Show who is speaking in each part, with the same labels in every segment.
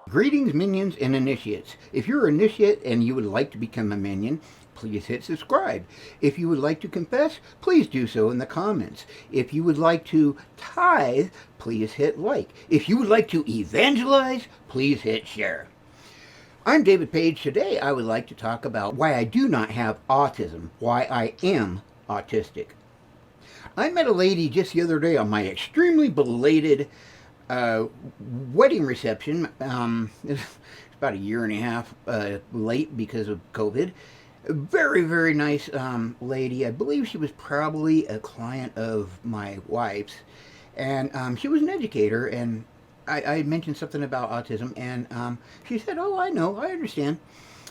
Speaker 1: Greetings, minions and initiates. If you're an initiate and you would like to become a minion, please hit subscribe. If you would like to confess, please do so in the comments. If you would like to tithe, please hit like. If you would like to evangelize, please hit share. I'm David Page. Today I would like to talk about why I do not have autism, why I am autistic. I met a lady just the other day on my extremely belated wedding reception. It's about a year and a half late because of COVID. A very, very nice lady. I believe she was probably a client of my wife's. And she was an educator, and I mentioned something about autism, and she said, "Oh, I know, I understand."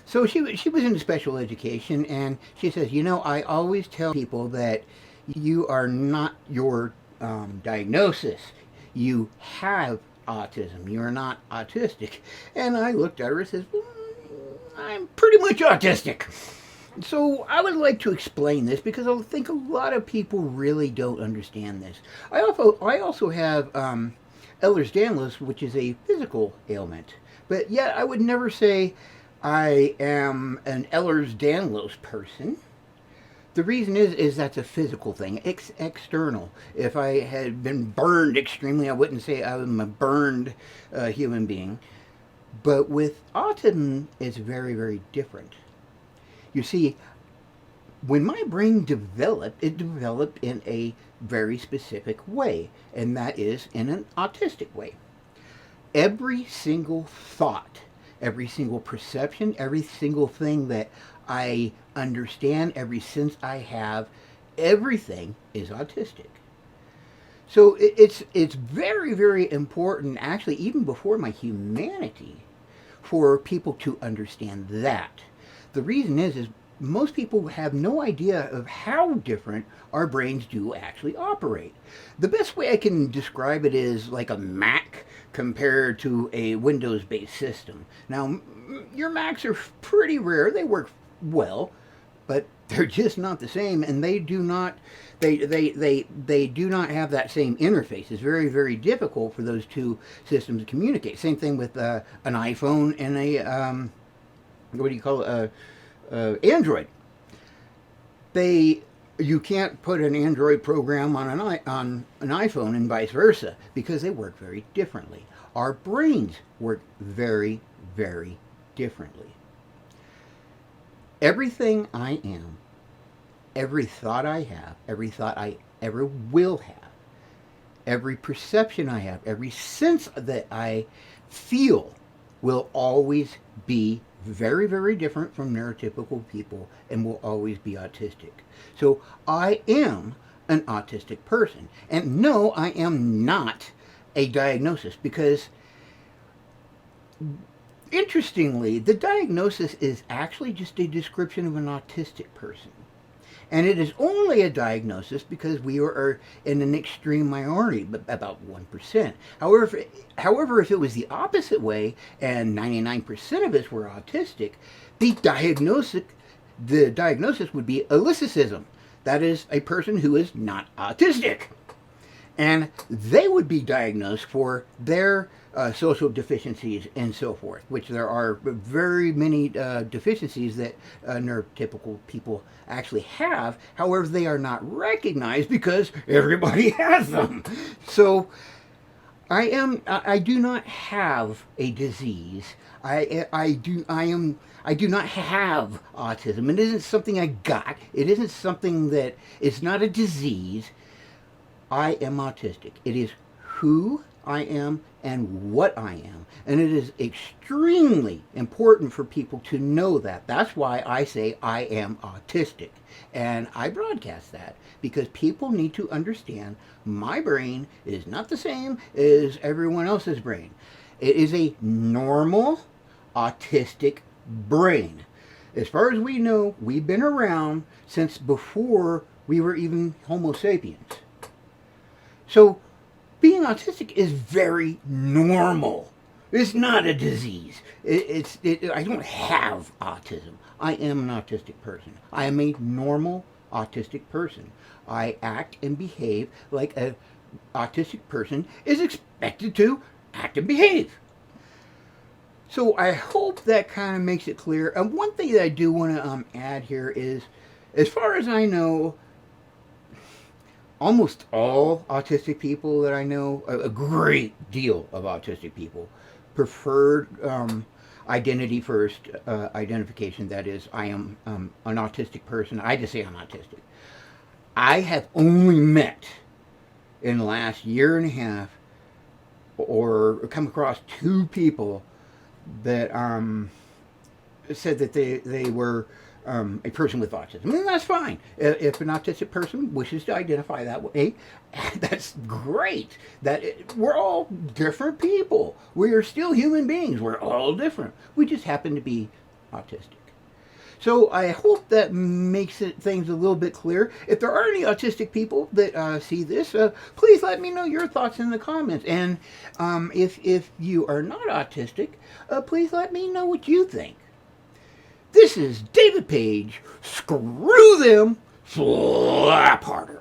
Speaker 1: So she was into special education, and she says, "You know, I always tell people that you are not your diagnosis. You have autism. You're not autistic." And I looked at her and said, "Well, I'm pretty much autistic." So I would like to explain this because I think a lot of people really don't understand this. I also have Ehlers-Danlos, which is a physical ailment. But yet I would never say I am an Ehlers-Danlos person. The reason is that's a physical thing, external. If I had been burned extremely, I wouldn't say I'm a burned human being. But with autism, it's very, very different. You see, when my brain developed, it developed in a very specific way, and that is in an autistic way. Every single thought, every single perception, every single thing that I understand, every sense I have, everything is autistic. So it's very, very important, actually, even before my humanity, for people to understand that. The reason is most people have no idea of how different our brains do actually operate. The best way I can describe it is like a Mac compared to a Windows-based system. Now, your Macs are pretty rare. They work well, but they're just not the same, and they do not do not have that same interface. It's very, very difficult for those two systems to communicate. Same thing with an iPhone and a what do you call it? Android. You can't put an Android program on an iPhone and vice versa because they work very differently. Our brains work very, very differently. Everything I am, every thought I have, every thought I ever will have, every perception I have, every sense that I feel will always be very, very different from neurotypical people and will always be autistic. So I am an autistic person. And no, I am not a diagnosis because, interestingly, the diagnosis is actually just a description of an autistic person. And it is only a diagnosis because we are in an extreme minority, about 1%. However, if it was the opposite way and 99% of us were autistic, the diagnosis would be alicicism. That is a person who is not autistic. And they would be diagnosed for their social deficiencies and so forth, which there are very many deficiencies that neurotypical people actually have. However, they are not recognized because everybody has them. So I do not have a disease. I do not have autism. It isn't something I got. It isn't something that, it's not a disease. I am autistic. It is who I am and what I am. And it is extremely important for people to know that. That's why I say I am autistic. And I broadcast that because people need to understand my brain is not the same as everyone else's brain. It is a normal autistic brain. As far as we know, we've been around since before we were even Homo sapiens. So being autistic is very normal. It's not a disease. I don't have autism. I am an autistic person. I am a normal autistic person. I act and behave like an, autistic person is expected to act and behave. So I hope that kind of makes it clear. And one thing that I do want to add here is, as far as I know, almost all autistic people that I know, a great deal of autistic people, preferred identity first identification. That is, I am an autistic person. I just say I'm autistic. I have only met in the last year and a half or come across two people that said that they were a person with autism. And that's fine. If an autistic person wishes to identify that way, that's great. We're all different people. We are still human beings. We're all different. We just happen to be autistic. So I hope that makes things a little bit clear. If there are any autistic people that see this, please let me know your thoughts in the comments. And if you are not autistic, please let me know what you think. This is David Page. Screw them. Slap harder.